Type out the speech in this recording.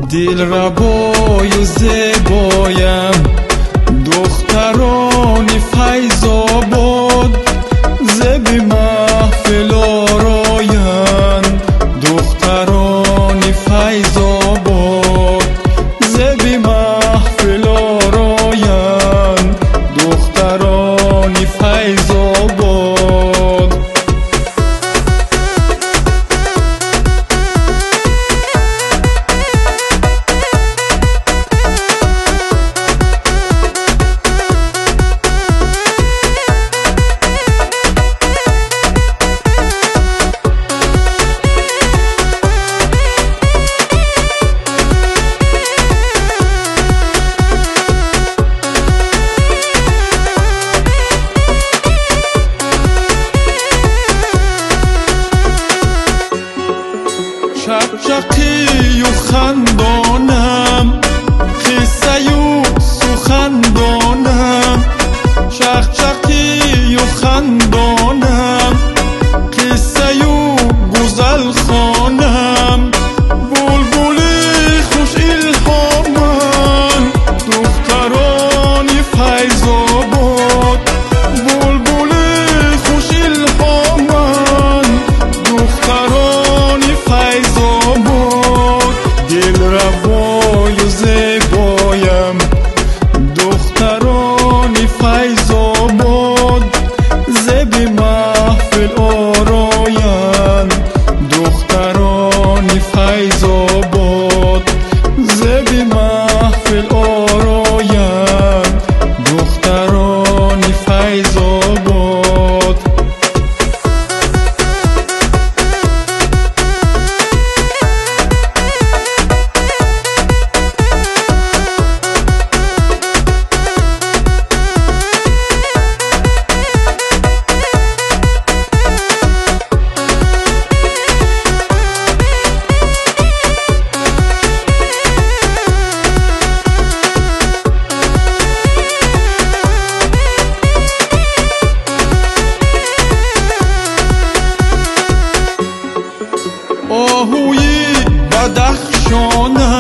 دلربای و زیبایم، دختران فیض آباد زبی محفل آرایند. دختران فیض آباد زبی محفل آرایند. دختران فیض آباد چقچقی و خندانم، قصه و سخندانم. چقچقی و خندانم، قصه و گزل خوانم. بلبل خوش الهامم، دختران فیض آباد. بلبل خوش الهامم، دختران فیض آباد. دلربای و زیبایم، دختران فیض آباد زبی محفل آرایند. دختران فیض آباد زبی محفل آرایند. دختران فیض آباد آهوی بدخشانم،